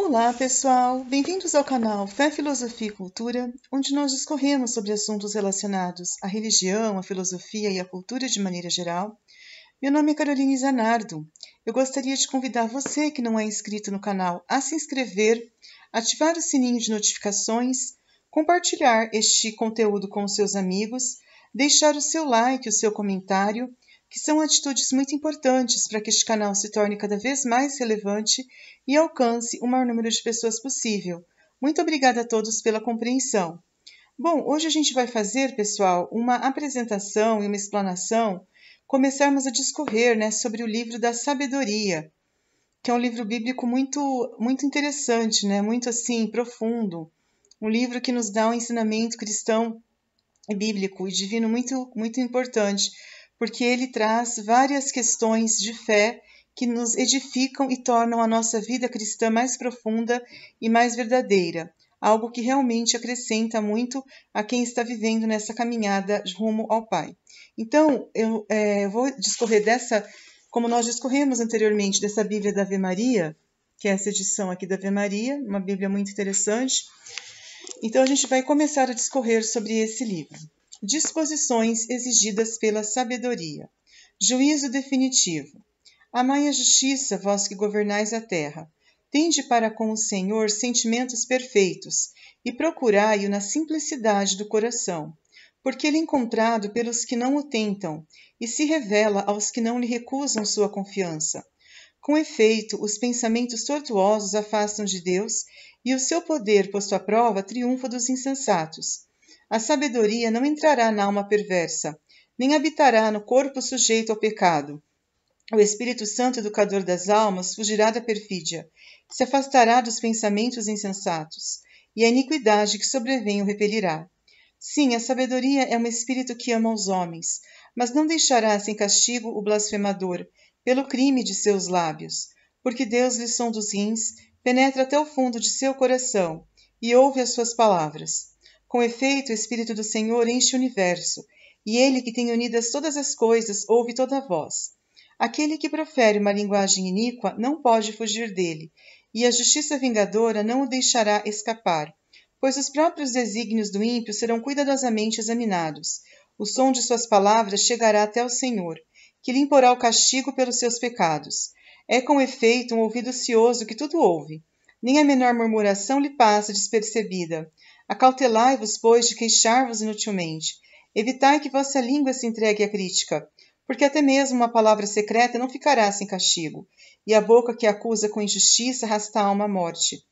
Olá, pessoal! Bem-vindos ao canal Fé, Filosofia e Cultura, onde nós discorremos sobre assuntos relacionados à religião, à filosofia e à cultura de maneira geral. Meu nome é Caroline Zanardo. Eu gostaria de convidar você que não é inscrito no canal a se inscrever, ativar o sininho de notificações, compartilhar este conteúdo com os seus amigos, deixar o seu like, o seu comentário, que são atitudes muito importantes para que este canal se torne cada vez mais relevante e alcance o maior número de pessoas possível. Muito obrigada a todos pela compreensão. Bom, hoje a gente vai fazer, pessoal, uma apresentação e uma explanação, começarmos a discorrer, sobre o livro da Sabedoria, que é um livro bíblico muito interessante, muito assim, profundo. Um livro que nos dá um ensinamento cristão e bíblico e divino muito importante, porque ele traz várias questões de fé que nos edificam e tornam a nossa vida cristã mais profunda e mais verdadeira, algo que realmente acrescenta muito a quem está vivendo nessa caminhada rumo ao Pai. Então, eu vou discorrer como nós discorremos anteriormente, dessa Bíblia da Ave Maria, que é essa edição aqui da Ave Maria, uma Bíblia muito interessante. Então, a gente vai começar a discorrer sobre esse livro. Disposições exigidas pela sabedoria. Juízo definitivo. Amai a justiça, vós que governais a terra. Tende para com o Senhor sentimentos perfeitos, e procurai-o na simplicidade do coração, porque ele é encontrado pelos que não o tentam, e se revela aos que não lhe recusam sua confiança. Com efeito, os pensamentos tortuosos afastam de Deus, e o seu poder posto à prova triunfa dos insensatos. A sabedoria não entrará na alma perversa, nem habitará no corpo sujeito ao pecado. O Espírito Santo, educador das almas, fugirá da perfídia, se afastará dos pensamentos insensatos, e a iniquidade que sobrevém o repelirá. Sim, a sabedoria é um espírito que ama os homens, mas não deixará sem castigo o blasfemador, pelo crime de seus lábios, porque Deus lhe sonda os rins, penetra até o fundo de seu coração, e ouve as suas palavras. Com efeito, o Espírito do Senhor enche o universo, e ele que tem unidas todas as coisas ouve toda a voz. Aquele que profere uma linguagem iníqua não pode fugir dele, e a justiça vingadora não o deixará escapar, pois os próprios desígnios do ímpio serão cuidadosamente examinados. O som de suas palavras chegará até o Senhor, que lhe imporá o castigo pelos seus pecados. É com efeito um ouvido ocioso que tudo ouve, nem a menor murmuração lhe passa despercebida. Acautelai-vos, pois, de queixar-vos inutilmente. Evitai que vossa língua se entregue à crítica, porque até mesmo uma palavra secreta não ficará sem castigo, e a boca que acusa com injustiça arrasta a alma à morte.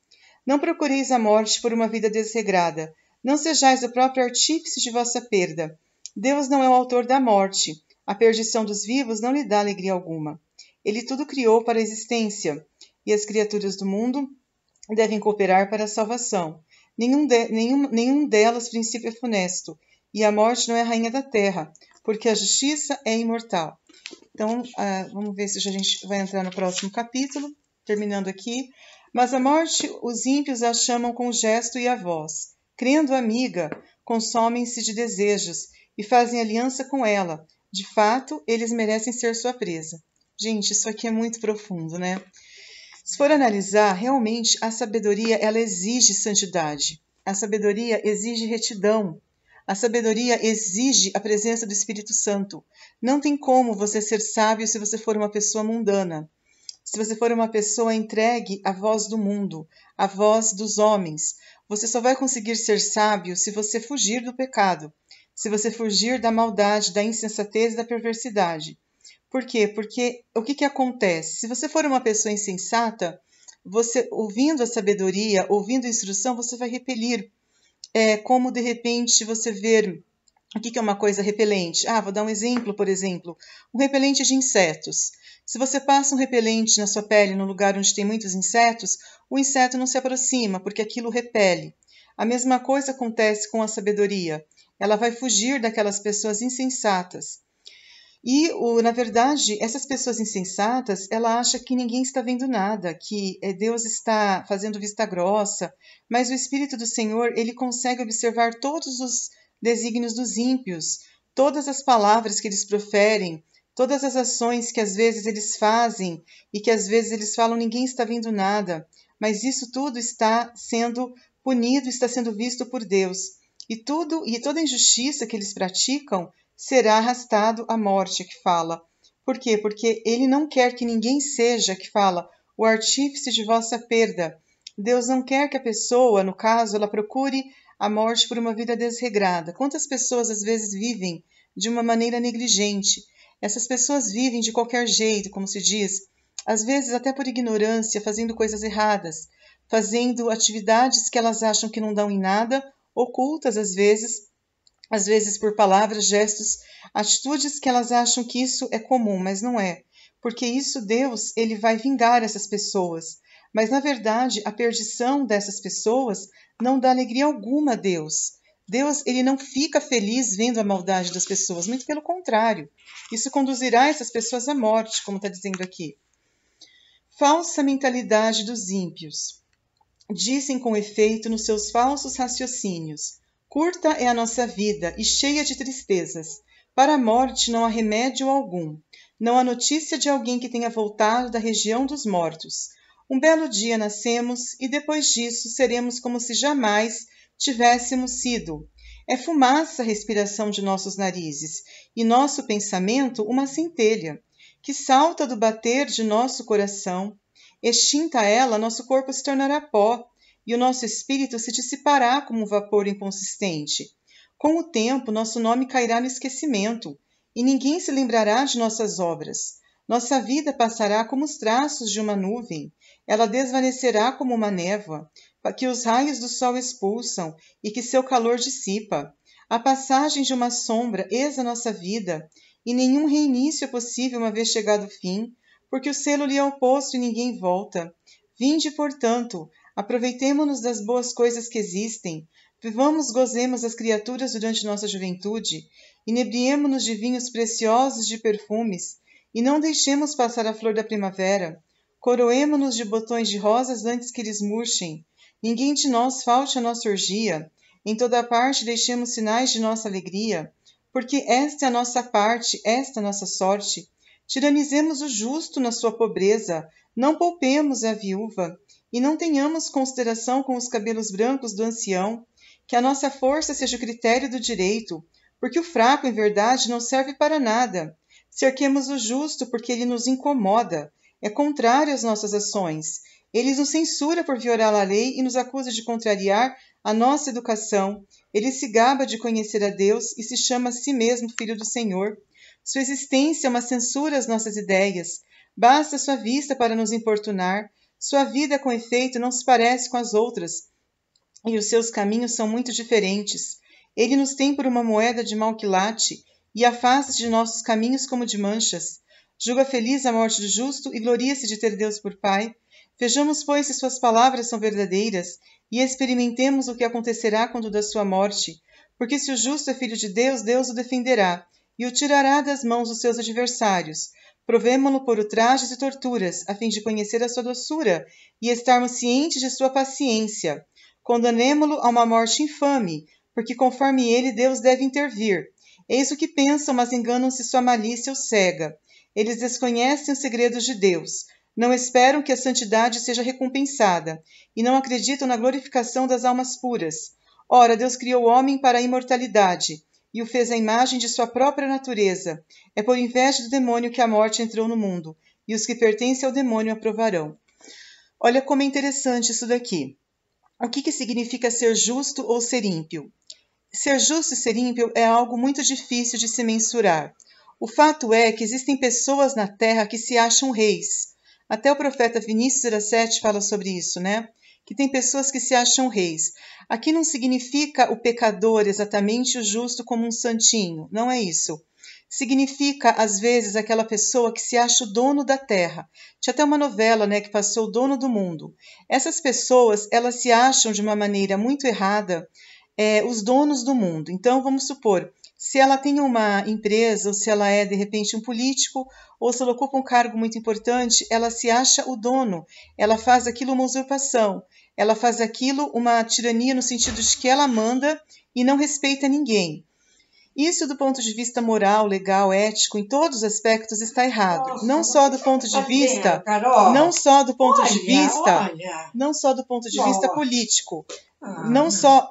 Não procureis a morte por uma vida desregrada, não sejais o próprio artífice de vossa perda. Deus não é o autor da morte, a perdição dos vivos não lhe dá alegria alguma. Ele tudo criou para a existência, e as criaturas do mundo devem cooperar para a salvação. Nenhum delas princípio é funesto, e a morte não é a rainha da terra, porque a justiça é imortal. Então, vamos ver se a gente vai entrar no próximo capítulo, terminando aqui. Mas a morte, os ímpios a chamam com o gesto e a voz. Crendo amiga, consomem-se de desejos e fazem aliança com ela. De fato, eles merecem ser sua presa. Gente, isso aqui é muito profundo, né? Se for analisar, realmente a sabedoria ela exige santidade. A sabedoria exige retidão. A sabedoria exige a presença do Espírito Santo. Não tem como você ser sábio se você for uma pessoa mundana. Se você for uma pessoa entregue à voz do mundo, à voz dos homens. Você só vai conseguir ser sábio se você fugir do pecado, se você fugir da maldade, da insensatez e da perversidade. Por quê? Porque o que acontece? Se você for uma pessoa insensata, você, ouvindo a sabedoria, ouvindo a instrução, você vai repelir. É como, de repente, você ver o que é uma coisa repelente. Vou dar um exemplo, por exemplo. Um repelente de insetos. Se você passa um repelente na sua pele num lugar onde tem muitos insetos, o inseto não se aproxima, porque aquilo repele. A mesma coisa acontece com a sabedoria. Ela vai fugir daquelas pessoas insensatas. E, na verdade, essas pessoas insensatas, ela acha que ninguém está vendo nada, que Deus está fazendo vista grossa, mas o Espírito do Senhor, ele consegue observar todos os desígnios dos ímpios, todas as palavras que eles proferem, todas as ações que às vezes eles fazem e que às vezes eles falam ninguém está vendo nada, mas isso tudo está sendo punido, está sendo visto por Deus. E toda injustiça que eles praticam será arrastado à morte, que fala. Por quê? Porque ele não quer que ninguém seja, que fala, o artífice de vossa perda. Deus não quer que a pessoa, no caso, ela procure a morte por uma vida desregrada. Quantas pessoas às vezes vivem de uma maneira negligente? Essas pessoas vivem de qualquer jeito, como se diz, às vezes até por ignorância, fazendo coisas erradas, fazendo atividades que elas acham que não dão em nada, ocultas às vezes por palavras, gestos, atitudes que elas acham que isso é comum, mas não é. Porque isso Deus, ele vai vingar essas pessoas. Mas na verdade, a perdição dessas pessoas não dá alegria alguma a Deus. Deus, ele não fica feliz vendo a maldade das pessoas, muito pelo contrário. Isso conduzirá essas pessoas à morte, como está dizendo aqui. Falsa mentalidade dos ímpios. Dizem com efeito nos seus falsos raciocínios: curta é a nossa vida e cheia de tristezas. Para a morte não há remédio algum. Não há notícia de alguém que tenha voltado da região dos mortos. Um belo dia nascemos e depois disso seremos como se jamais tivéssemos sido. É fumaça a respiração de nossos narizes e nosso pensamento uma centelha, que salta do bater de nosso coração. Extinta ela, nosso corpo se tornará pó, e o nosso espírito se dissipará como um vapor inconsistente. Com o tempo, nosso nome cairá no esquecimento, e ninguém se lembrará de nossas obras. Nossa vida passará como os traços de uma nuvem, ela desvanecerá como uma névoa, que os raios do sol expulsam e que seu calor dissipa. A passagem de uma sombra eis a nossa vida, e nenhum reinício é possível uma vez chegado o fim, porque o selo lhe é oposto e ninguém volta. Vinde, portanto, aproveitemo-nos das boas coisas que existem, vivamos, gozemos as criaturas durante nossa juventude, inebriemo-nos de vinhos preciosos de perfumes, e não deixemos passar a flor da primavera. Coroemo-nos de botões de rosas antes que eles murchem. Ninguém de nós falte a nossa orgia. Em toda parte deixemos sinais de nossa alegria, porque esta é a nossa parte, esta é a nossa sorte. Tiranizemos o justo na sua pobreza, não poupemos a viúva, e não tenhamos consideração com os cabelos brancos do ancião, que a nossa força seja o critério do direito, porque o fraco, em verdade, não serve para nada. Cerquemos o justo, porque ele nos incomoda, é contrário às nossas ações. Ele nos censura por violar a lei e nos acusa de contrariar a nossa educação. Ele se gaba de conhecer a Deus e se chama a si mesmo filho do Senhor. Sua existência é uma censura às nossas ideias. Basta sua vista para nos importunar. Sua vida, com efeito, não se parece com as outras, e os seus caminhos são muito diferentes. Ele nos tem por uma moeda de mau quilate, e afasta de nossos caminhos como de manchas. Julga feliz a morte do justo e gloria-se de ter Deus por Pai. Vejamos, pois, se suas palavras são verdadeiras, e experimentemos o que acontecerá quando da sua morte. Porque se o justo é filho de Deus, Deus o defenderá, e o tirará das mãos dos seus adversários. Provemo-lo por ultrajes e torturas, a fim de conhecer a sua doçura e estarmos cientes de sua paciência. Condanemo-lo a uma morte infame, porque conforme ele, Deus deve intervir. Eis o que pensam, mas enganam-se, sua malícia os cega. Eles desconhecem os segredos de Deus, não esperam que a santidade seja recompensada, e não acreditam na glorificação das almas puras. Ora, Deus criou o homem para a imortalidade, e o fez à imagem de sua própria natureza. É por inveja do demônio que a morte entrou no mundo, e os que pertencem ao demônio a provarão. Olha como é interessante isso daqui. O que significa ser justo ou ser ímpio? Ser justo e ser ímpio é algo muito difícil de se mensurar. O fato é que existem pessoas na Terra que se acham reis. Até o profeta Vinícius 17 fala sobre isso, né? Que tem pessoas que se acham reis. Aqui não significa o pecador exatamente o justo como um santinho, não é isso. Significa, às vezes, aquela pessoa que se acha o dono da terra. Tinha até uma novela, né, que passou o dono do mundo. Essas pessoas, elas se acham de uma maneira muito errada, os donos do mundo. Então, vamos supor, se ela tem uma empresa, ou se ela é, de repente, um político, ou se ela ocupa um cargo muito importante, ela se acha o dono. Ela faz aquilo uma usurpação. Ela faz aquilo uma tirania no sentido de que ela manda e não respeita ninguém. Isso do ponto de vista moral, legal, ético, em todos os aspectos está errado. Nossa, Não só do ponto de vista, não só do ponto de vista, não só do ponto de vista político, não só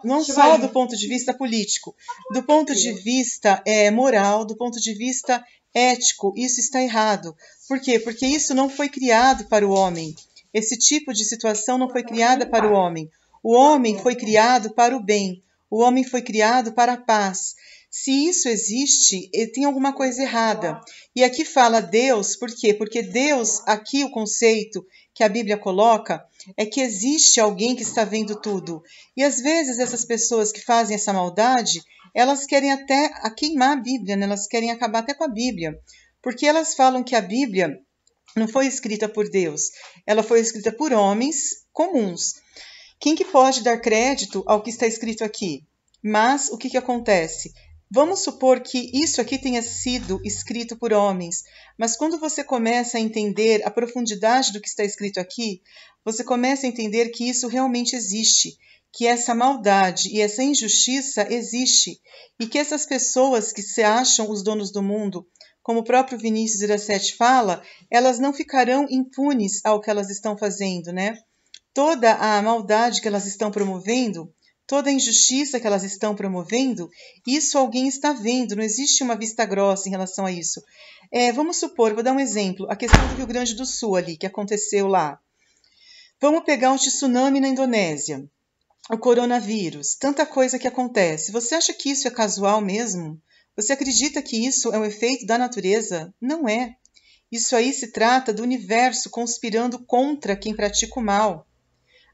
do ponto de vista político, do ponto de vista moral, do ponto de vista ético, isso está errado. Por quê? Porque isso não foi criado para o homem. Esse tipo de situação não foi criada para o homem. O homem foi criado para o bem. O homem foi criado para a paz. Se isso existe, tem alguma coisa errada. E aqui fala Deus, por quê? Porque Deus, aqui o conceito que a Bíblia coloca, é que existe alguém que está vendo tudo. E às vezes essas pessoas que fazem essa maldade, elas querem até queimar a Bíblia, né? Elas querem acabar até com a Bíblia. Porque elas falam que a Bíblia não foi escrita por Deus, ela foi escrita por homens comuns. Quem que pode dar crédito ao que está escrito aqui? Mas o que acontece? Vamos supor que isso aqui tenha sido escrito por homens, mas quando você começa a entender a profundidade do que está escrito aqui, você começa a entender que isso realmente existe, que essa maldade e essa injustiça existe, e que essas pessoas que se acham os donos do mundo, como o próprio Vinícius Iracete fala, elas não ficarão impunes ao que elas estão fazendo, né? Toda a maldade que elas estão promovendo, toda a injustiça que elas estão promovendo, isso alguém está vendo, não existe uma vista grossa em relação a isso. Vamos supor, vou dar um exemplo, a questão do Rio Grande do Sul ali, que aconteceu lá. Vamos pegar um tsunami na Indonésia, o coronavírus, tanta coisa que acontece. Você acha que isso é casual mesmo? Você acredita que isso é um efeito da natureza? Não é. Isso aí se trata do universo conspirando contra quem pratica o mal.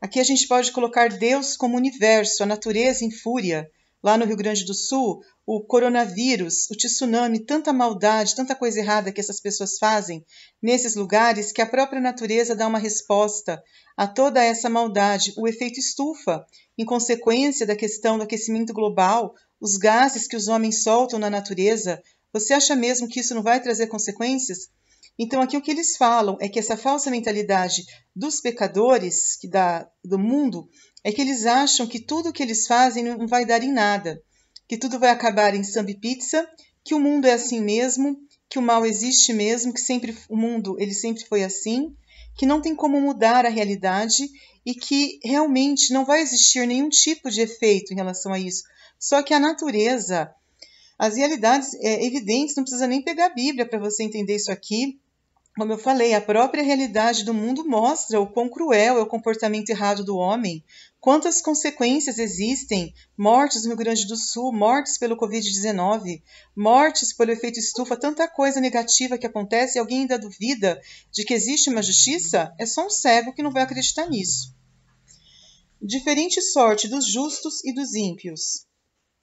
Aqui a gente pode colocar Deus como universo, a natureza em fúria. Lá no Rio Grande do Sul, o coronavírus, o tsunami, tanta maldade, tanta coisa errada que essas pessoas fazem nesses lugares que a própria natureza dá uma resposta a toda essa maldade. O efeito estufa, em consequência da questão do aquecimento global, os gases que os homens soltam na natureza, você acha mesmo que isso não vai trazer consequências? Então, aqui o que eles falam é que essa falsa mentalidade dos pecadores do mundo é que eles acham que tudo que eles fazem não vai dar em nada, que tudo vai acabar em samba e pizza, que o mundo é assim mesmo, que o mal existe mesmo, que o mundo ele sempre foi assim, que não tem como mudar a realidade e que realmente não vai existir nenhum tipo de efeito em relação a isso. Só que a natureza, as realidades evidentes, não precisa nem pegar a Bíblia para você entender isso aqui. Como eu falei, a própria realidade do mundo mostra o quão cruel é o comportamento errado do homem, quantas consequências existem, mortes no Rio Grande do Sul, mortes pelo Covid-19, mortes pelo efeito estufa, tanta coisa negativa que acontece e alguém ainda duvida de que existe uma justiça? É só um cego que não vai acreditar nisso. Diferente sorte dos justos e dos ímpios,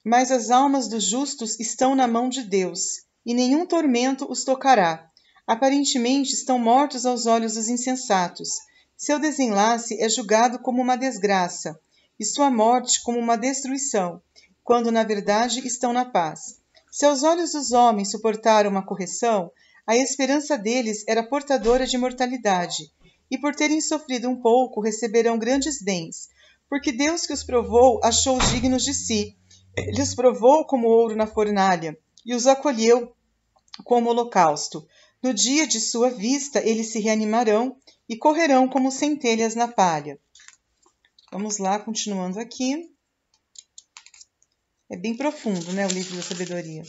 mas as almas dos justos estão na mão de Deus, e nenhum tormento os tocará. Aparentemente estão mortos aos olhos dos insensatos. Seu desenlace é julgado como uma desgraça, e sua morte como uma destruição, quando na verdade estão na paz. Se aos olhos dos homens suportaram uma correção, a esperança deles era portadora de imortalidade, e por terem sofrido um pouco receberão grandes bens, porque Deus que os provou achou-os dignos de si. Ele os provou como ouro na fornalha, e os acolheu como holocausto. No dia de sua vista, eles se reanimarão e correrão como centelhas na palha. Vamos lá, continuando aqui. É bem profundo, né, o livro da sabedoria.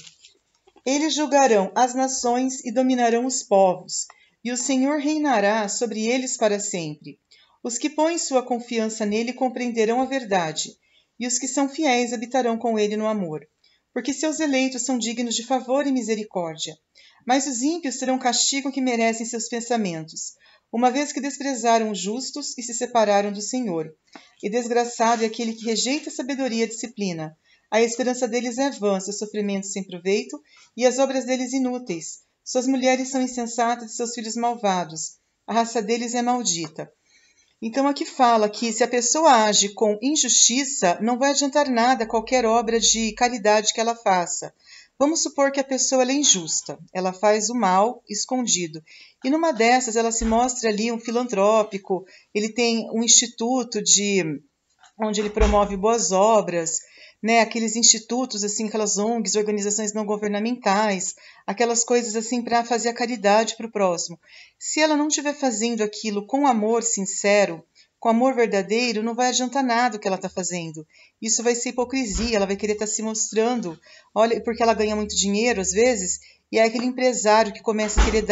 Eles julgarão as nações e dominarão os povos, e o Senhor reinará sobre eles para sempre. Os que põem sua confiança nele compreenderão a verdade, e os que são fiéis habitarão com ele no amor, porque seus eleitos são dignos de favor e misericórdia. Mas os ímpios terão castigo que merecem seus pensamentos, uma vez que desprezaram os justos e se separaram do Senhor. E desgraçado é aquele que rejeita a sabedoria e a disciplina. A esperança deles é vã, seus sofrimentos sem proveito, e as obras deles inúteis. Suas mulheres são insensatas e seus filhos malvados. A raça deles é maldita. Então aqui fala que se a pessoa age com injustiça, não vai adiantar nada qualquer obra de caridade que ela faça. Vamos supor que a pessoa é injusta, ela faz o mal escondido. E numa dessas ela se mostra ali um filantrópico, ele tem um instituto de onde ele promove boas obras, né? Aqueles institutos, assim, aquelas ONGs, organizações não governamentais, aquelas coisas assim para fazer a caridade para o próximo. Se ela não estiver fazendo aquilo com amor sincero, com amor verdadeiro, não vai adiantar nada o que ela está fazendo. Isso vai ser hipocrisia, ela vai querer estar se mostrando, olha, porque ela ganha muito dinheiro às vezes, e é aquele empresário que começa a querer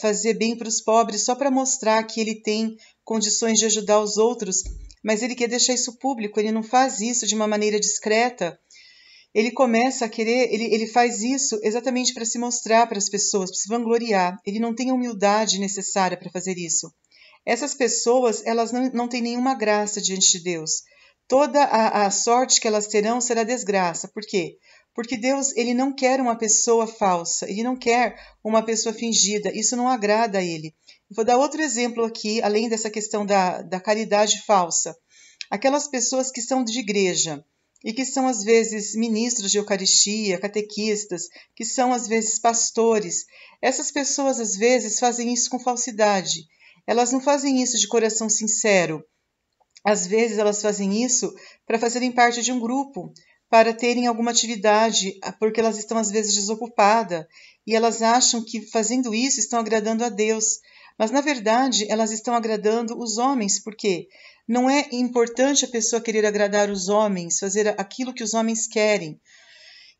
fazer bem para os pobres só para mostrar que ele tem condições de ajudar os outros, mas ele quer deixar isso público, ele não faz isso de uma maneira discreta. Ele começa a querer, ele faz isso exatamente para se mostrar para as pessoas, para se vangloriar. Ele não tem a humildade necessária para fazer isso. Essas pessoas, elas não têm nenhuma graça diante de Deus. Toda a sorte que elas terão será desgraça. Por quê? Porque Deus, ele não quer uma pessoa falsa, ele não quer uma pessoa fingida, isso não agrada a ele. Vou dar outro exemplo aqui, além dessa questão da caridade falsa. Aquelas pessoas que são de igreja e que são, às vezes, ministros de Eucaristia, catequistas, que são, às vezes, pastores. Essas pessoas, às vezes, fazem isso com falsidade. Elas não fazem isso de coração sincero. Às vezes, elas fazem isso para fazerem parte de um grupo, para terem alguma atividade, porque elas estão, às vezes, desocupadas e elas acham que, fazendo isso, estão agradando a Deus. Mas, na verdade, elas estão agradando os homens, porque não é importante a pessoa querer agradar os homens, fazer aquilo que os homens querem.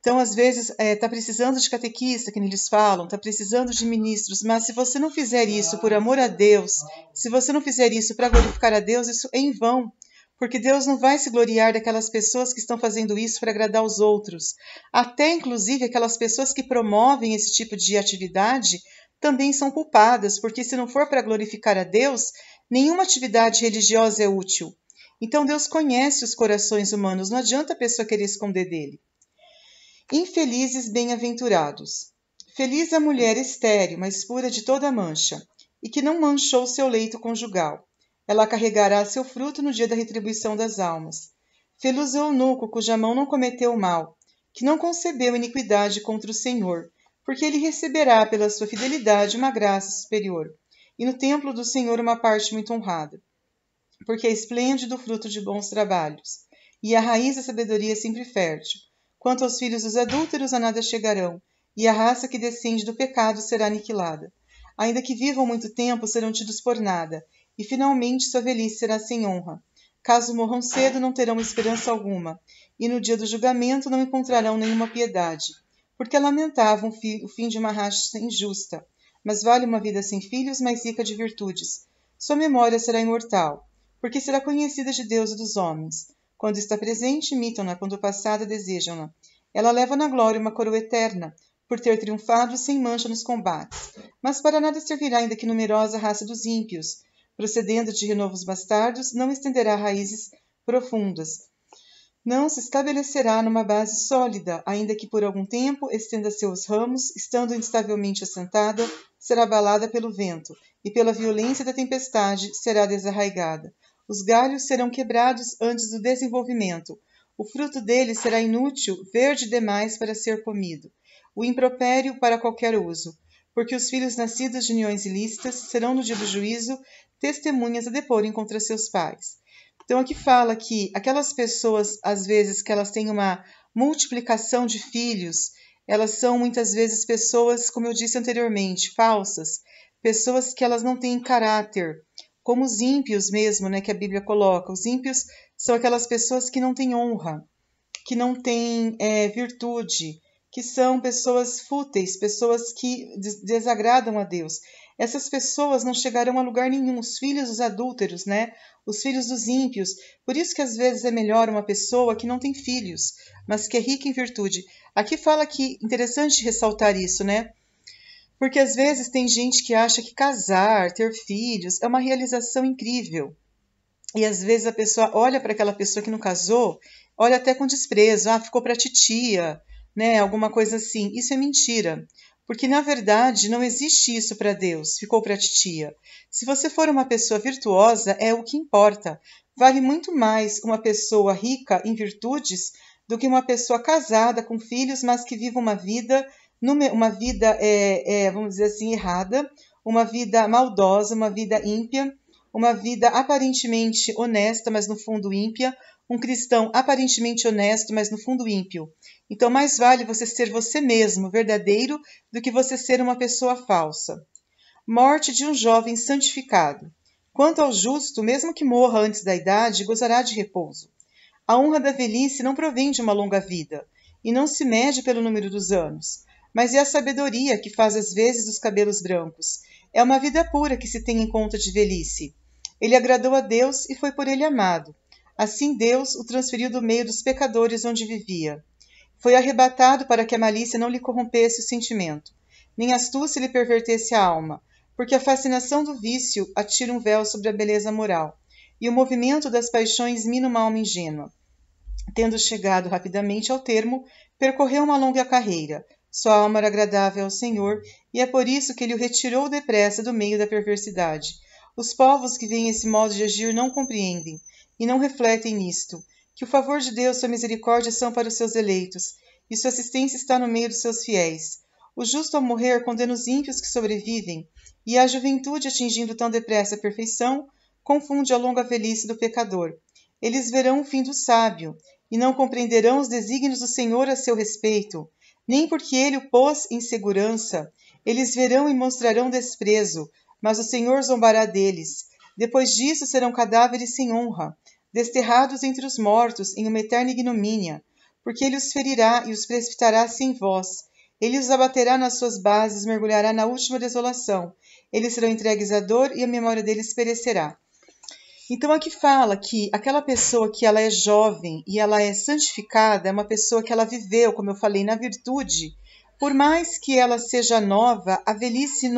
Então, às vezes, está precisando de catequista, que eles falam, está precisando de ministros, mas se você não fizer isso por amor a Deus, se você não fizer isso para glorificar a Deus, isso é em vão, porque Deus não vai se gloriar daquelas pessoas que estão fazendo isso para agradar os outros. Até, inclusive, aquelas pessoas que promovem esse tipo de atividade também são culpadas, porque se não for para glorificar a Deus, nenhuma atividade religiosa é útil. Então, Deus conhece os corações humanos, não adianta a pessoa querer esconder dele. Infelizes bem-aventurados. Feliz a mulher estéril, mas pura de toda mancha, e que não manchou seu leito conjugal. Ela carregará seu fruto no dia da retribuição das almas. Feliz o eunuco, cuja mão não cometeu mal, que não concebeu iniquidade contra o Senhor, porque ele receberá pela sua fidelidade uma graça superior, e no templo do Senhor uma parte muito honrada, porque é esplêndido o fruto de bons trabalhos, e a raiz da sabedoria é sempre fértil. Quanto aos filhos dos adúlteros, a nada chegarão, e a raça que descende do pecado será aniquilada. Ainda que vivam muito tempo, serão tidos por nada, e finalmente sua velhice será sem honra. Caso morram cedo, não terão esperança alguma, e no dia do julgamento não encontrarão nenhuma piedade, porque lamentavam o fim de uma raça injusta. Mas vale uma vida sem filhos, mais rica de virtudes. Sua memória será imortal, porque será conhecida de Deus e dos homens. Quando está presente, imitam-na, quando passada, desejam-na. Ela leva na glória uma coroa eterna, por ter triunfado sem mancha nos combates. Mas para nada servirá ainda que numerosa raça dos ímpios, procedendo de renovos bastardos, não estenderá raízes profundas. Não se estabelecerá numa base sólida, ainda que por algum tempo estenda seus ramos, estando instavelmente assentada, será abalada pelo vento, e pela violência da tempestade será desarraigada. Os galhos serão quebrados antes do desenvolvimento. O fruto deles será inútil, verde demais para ser comido. O impropério para qualquer uso. Porque os filhos nascidos de uniões ilícitas serão no dia do juízo testemunhas a deporem contra seus pais. Então aqui fala que aquelas pessoas, às vezes, que elas têm uma multiplicação de filhos, elas são muitas vezes pessoas, como eu disse anteriormente, falsas, pessoas que elas não têm caráter, como os ímpios mesmo, né, que a Bíblia coloca. Os ímpios são aquelas pessoas que não têm honra, que não têm virtude, que são pessoas fúteis, pessoas que desagradam a Deus. Essas pessoas não chegarão a lugar nenhum, os filhos dos adúlteros, né? Os filhos dos ímpios. Por isso que às vezes é melhor uma pessoa que não tem filhos, mas que é rica em virtude. Aqui fala que, interessante ressaltar isso, né? Porque às vezes tem gente que acha que casar, ter filhos, é uma realização incrível. E às vezes a pessoa olha para aquela pessoa que não casou, olha até com desprezo, ficou para titia, né? Alguma coisa assim. Isso é mentira. Porque, na verdade, não existe isso para Deus, ficou para titia. Se você for uma pessoa virtuosa, é o que importa. Vale muito mais uma pessoa rica em virtudes do que uma pessoa casada com filhos, mas que vive uma vida vamos dizer assim, errada, uma vida maldosa, uma vida ímpia, uma vida aparentemente honesta, mas no fundo ímpia, um cristão aparentemente honesto, mas no fundo ímpio. Então, mais vale você ser você mesmo, verdadeiro, do que você ser uma pessoa falsa. Morte de um jovem santificado. Quanto ao justo, mesmo que morra antes da idade, gozará de repouso. A honra da velhice não provém de uma longa vida, e não se mede pelo número dos anos, mas é a sabedoria que faz as vezes dos cabelos brancos. É uma vida pura que se tem em conta de velhice. Ele agradou a Deus e foi por ele amado. Assim Deus o transferiu do meio dos pecadores onde vivia. Foi arrebatado para que a malícia não lhe corrompesse o sentimento, nem a astúcia lhe pervertesse a alma, porque a fascinação do vício atira um véu sobre a beleza moral, e o movimento das paixões mina uma alma ingênua. Tendo chegado rapidamente ao termo, percorreu uma longa carreira. Sua alma era agradável ao Senhor, e é por isso que ele o retirou depressa do meio da perversidade. Os povos que veem esse modo de agir não compreendem, e não refletem nisto, que o favor de Deus e sua misericórdia são para os seus eleitos, e sua assistência está no meio dos seus fiéis. O justo ao morrer condena os ímpios que sobrevivem, e a juventude, atingindo tão depressa a perfeição, confunde a longa velhice do pecador. Eles verão o fim do sábio, e não compreenderão os desígnios do Senhor a seu respeito, nem porque ele o pôs em segurança. Eles verão e mostrarão desprezo, mas o Senhor zombará deles. Depois disso serão cadáveres sem honra, desterrados entre os mortos em uma eterna ignomínia, porque ele os ferirá e os precipitará sem voz. Ele os abaterá nas suas bases, mergulhará na última desolação. Eles serão entregues à dor e a memória deles perecerá. Então aqui fala que aquela pessoa que ela é jovem e ela é santificada, é uma pessoa que ela viveu, como eu falei, na virtude. Por mais que ela seja nova, a velhice,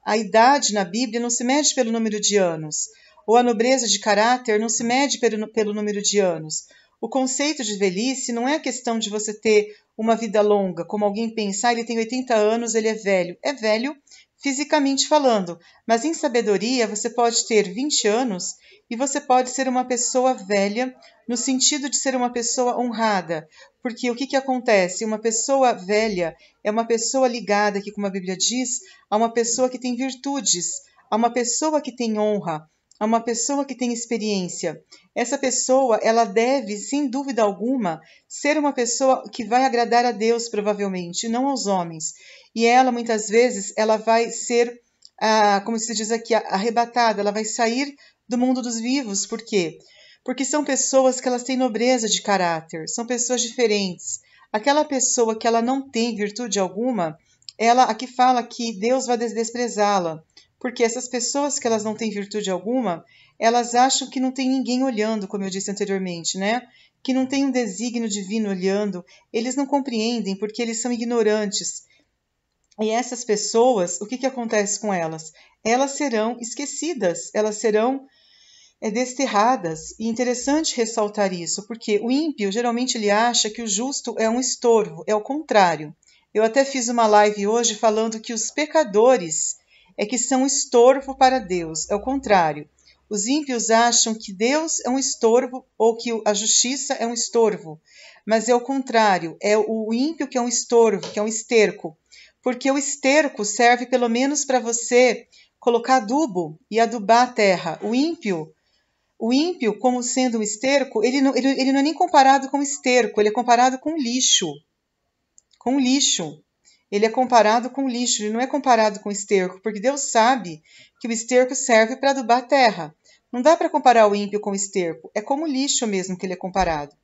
a idade na Bíblia não se mede pelo número de anos, ou a nobreza de caráter não se mede pelo número de anos. O conceito de velhice não é a questão de você ter uma vida longa, como alguém pensa, ele tem 80 anos, ele é velho. É velho fisicamente falando, mas em sabedoria você pode ter 20 anos e você pode ser uma pessoa velha no sentido de ser uma pessoa honrada, porque o que acontece? Uma pessoa velha é uma pessoa ligada, aqui como a Bíblia diz, a uma pessoa que tem virtudes, a uma pessoa que tem honra, a uma pessoa que tem experiência. Essa pessoa, ela deve, sem dúvida alguma, ser uma pessoa que vai agradar a Deus, provavelmente, não aos homens. E ela, muitas vezes, ela vai ser, como se diz aqui, arrebatada, ela vai sair do mundo dos vivos. Por quê? Porque são pessoas que elas têm nobreza de caráter, são pessoas diferentes. Aquela pessoa que ela não tem virtude alguma, ela aqui fala que Deus vai desprezá-la. Porque essas pessoas que elas não têm virtude alguma, elas acham que não tem ninguém olhando, como eu disse anteriormente, né? Que não tem um desígnio divino olhando. Eles não compreendem porque eles são ignorantes. E essas pessoas, o que acontece com elas? Elas serão esquecidas, elas serão desterradas. E interessante ressaltar isso, porque o ímpio geralmente ele acha que o justo é um estorvo, é o contrário. Eu até fiz uma live hoje falando que os pecadores é que são estorvo para Deus, é o contrário. Os ímpios acham que Deus é um estorvo ou que a justiça é um estorvo, mas é o contrário, é o ímpio que é um estorvo, que é um esterco, porque o esterco serve pelo menos para você colocar adubo e adubar a terra. O ímpio, como sendo um esterco, ele não é nem comparado com esterco, ele é comparado com lixo. Com lixo. Ele é comparado com lixo, ele não é comparado com esterco, porque Deus sabe que o esterco serve para adubar a terra. Não dá para comparar o ímpio com o esterco, é como lixo mesmo que ele é comparado.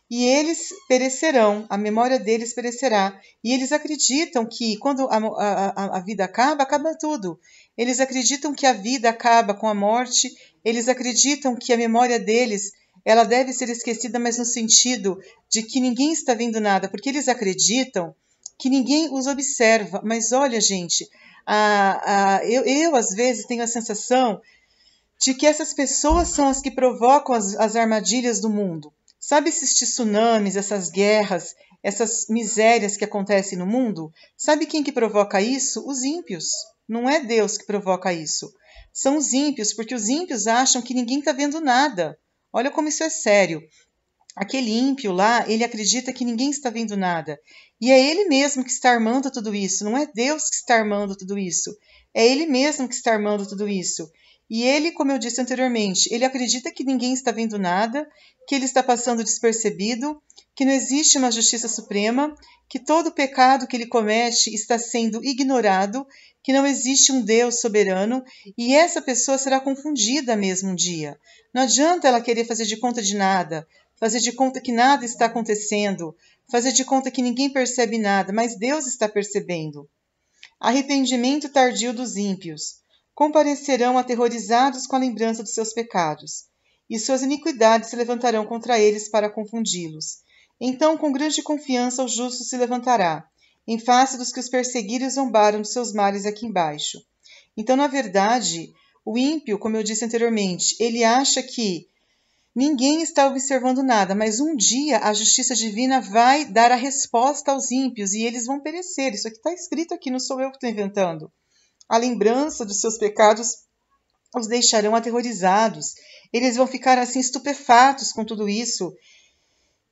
E eles perecerão, a memória deles perecerá. E eles acreditam que quando a vida acaba, acaba tudo. Eles acreditam que a vida acaba com a morte, eles acreditam que a memória deles ela deve ser esquecida, mas no sentido de que ninguém está vendo nada, porque eles acreditam que ninguém os observa. Mas olha, gente, eu às vezes tenho a sensação de que essas pessoas são as que provocam as armadilhas do mundo. Sabe esses tsunamis, essas guerras, essas misérias que acontecem no mundo? Sabe quem que provoca isso? Os ímpios. Não é Deus que provoca isso. São os ímpios, porque os ímpios acham que ninguém está vendo nada. Olha como isso é sério. Aquele ímpio lá, ele acredita que ninguém está vendo nada. E é ele mesmo que está armando tudo isso. Não é Deus que está armando tudo isso. É ele mesmo que está armando tudo isso. E ele, como eu disse anteriormente, ele acredita que ninguém está vendo nada, que ele está passando despercebido, que não existe uma justiça suprema, que todo pecado que ele comete está sendo ignorado, que não existe um Deus soberano, e essa pessoa será confundida mesmo um dia. Não adianta ela querer fazer de conta de nada, fazer de conta que nada está acontecendo, fazer de conta que ninguém percebe nada, mas Deus está percebendo. Arrependimento tardio dos ímpios. Comparecerão aterrorizados com a lembrança dos seus pecados, e suas iniquidades se levantarão contra eles para confundi-los. Então, com grande confiança, o justo se levantará, em face dos que os perseguiram e zombaram dos seus males aqui embaixo. Então, na verdade, o ímpio, como eu disse anteriormente, ele acha que ninguém está observando nada, mas um dia a justiça divina vai dar a resposta aos ímpios e eles vão perecer. Isso aqui está escrito aqui, não sou eu que estou inventando. A lembrança dos seus pecados os deixarão aterrorizados. Eles vão ficar assim estupefatos com tudo isso.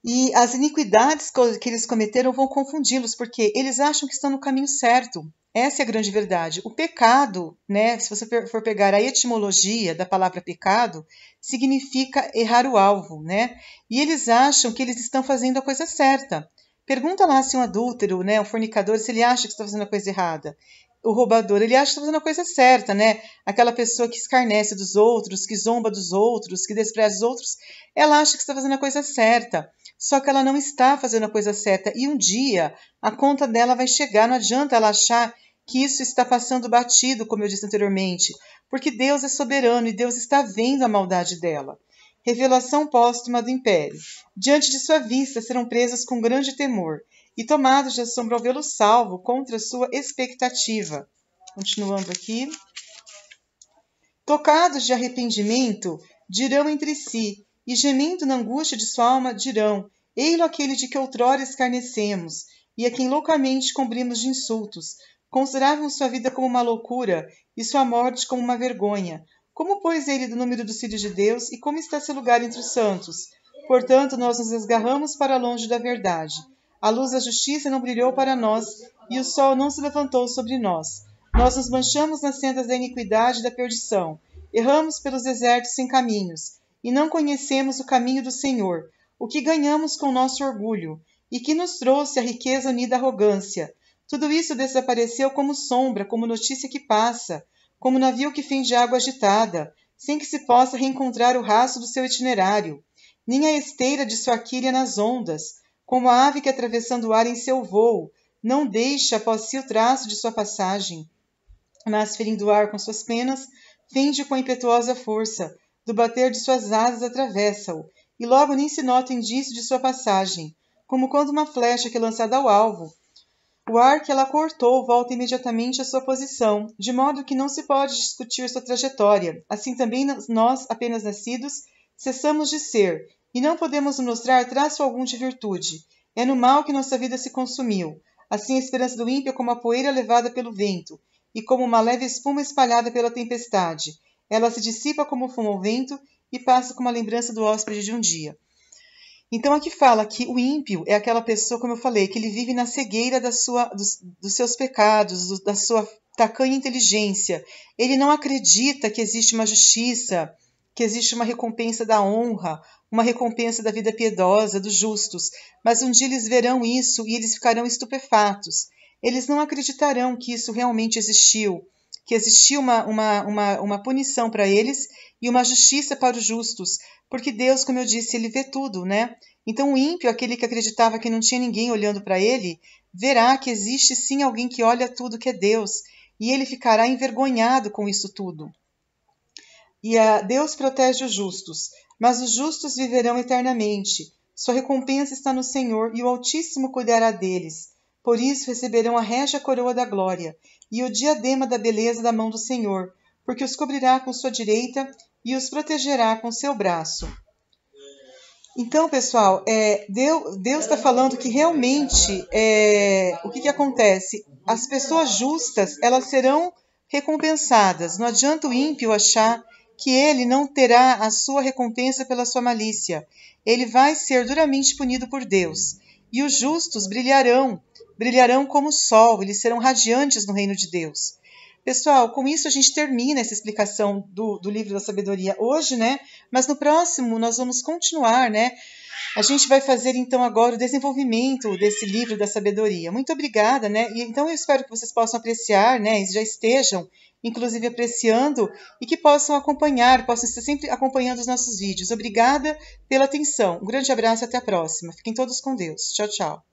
E as iniquidades que eles cometeram vão confundi-los, porque eles acham que estão no caminho certo. Essa é a grande verdade. O pecado, né, se você for pegar a etimologia da palavra pecado, significa errar o alvo, né? E eles acham que eles estão fazendo a coisa certa. Pergunta lá se um adúltero, né, um fornicador, se ele acha que está fazendo a coisa errada. O roubador, ele acha que está fazendo a coisa certa, né? Aquela pessoa que escarnece dos outros, que zomba dos outros, que despreza os outros, ela acha que está fazendo a coisa certa. Só que ela não está fazendo a coisa certa. E um dia a conta dela vai chegar. Não adianta ela achar que isso está passando batido, como eu disse anteriormente, porque Deus é soberano e Deus está vendo a maldade dela. Revelação póstuma do império. Diante de sua vista serão presas com grande temor, e tomados de assombro ao vê-lo salvo contra sua expectativa. Continuando aqui. Tocados de arrependimento, dirão entre si, e gemendo na angústia de sua alma, dirão: Ei-lo aquele de que outrora escarnecemos, e a quem loucamente cobrimos de insultos. Consideravam sua vida como uma loucura, e sua morte como uma vergonha. Como, pois, ele do número dos filhos de Deus, e como está seu lugar entre os santos? Portanto, nós nos esgarramos para longe da verdade. A luz da justiça não brilhou para nós, e o sol não se levantou sobre nós. Nós nos manchamos nas sendas da iniquidade e da perdição. Erramos pelos desertos sem caminhos, e não conhecemos o caminho do Senhor. O que ganhamos com nosso orgulho, e que nos trouxe a riqueza unida à arrogância. Tudo isso desapareceu como sombra, como notícia que passa, como navio que fende água agitada, sem que se possa reencontrar o rastro do seu itinerário, nem a esteira de sua quilha nas ondas, como a ave que atravessando o ar em seu voo, não deixa após si o traço de sua passagem, mas ferindo o ar com suas penas, fende com impetuosa força, do bater de suas asas atravessa-o, e logo nem se nota indício de sua passagem, como quando uma flecha que é lançada ao alvo, o ar que ela cortou volta imediatamente à sua posição, de modo que não se pode discutir sua trajetória. Assim também nós, apenas nascidos, cessamos de ser, e não podemos mostrar traço algum de virtude. É no mal que nossa vida se consumiu. Assim a esperança do ímpio é como a poeira levada pelo vento, e como uma leve espuma espalhada pela tempestade. Ela se dissipa como fumo ao vento, e passa como a lembrança do hóspede de um dia. Então aqui fala que o ímpio é aquela pessoa, como eu falei, que ele vive na cegueira dos seus pecados, da sua tacanha inteligência. Ele não acredita que existe uma justiça, que existe uma recompensa da honra, uma recompensa da vida piedosa, dos justos. Mas um dia eles verão isso e eles ficarão estupefatos. Eles não acreditarão que isso realmente existiu, que existiu uma punição para eles e uma justiça para os justos, porque Deus, como eu disse, ele vê tudo, né? Então o ímpio, aquele que acreditava que não tinha ninguém olhando para ele, verá que existe sim alguém que olha tudo, que é Deus, e ele ficará envergonhado com isso tudo. E Deus protege os justos, mas os justos viverão eternamente. Sua recompensa está no Senhor, e o Altíssimo cuidará deles. Por isso receberão a régia coroa da glória, e o diadema da beleza da mão do Senhor, porque os cobrirá com sua direita e os protegerá com seu braço. Então, pessoal, Deus está falando que realmente o que acontece? As pessoas justas, elas serão recompensadas. Não adianta o ímpio achar que ele não terá a sua recompensa pela sua malícia. Ele vai ser duramente punido por Deus. E os justos brilharão como o sol, eles serão radiantes no reino de Deus. Pessoal, com isso a gente termina essa explicação do livro da sabedoria hoje, né? Mas no próximo nós vamos continuar, né? A gente vai fazer então agora o desenvolvimento desse livro da sabedoria. Muito obrigada, né? E então eu espero que vocês possam apreciar, né? E já estejam, inclusive, apreciando e que possam acompanhar, possam estar sempre acompanhando os nossos vídeos. Obrigada pela atenção. Um grande abraço e até a próxima. Fiquem todos com Deus. Tchau, tchau.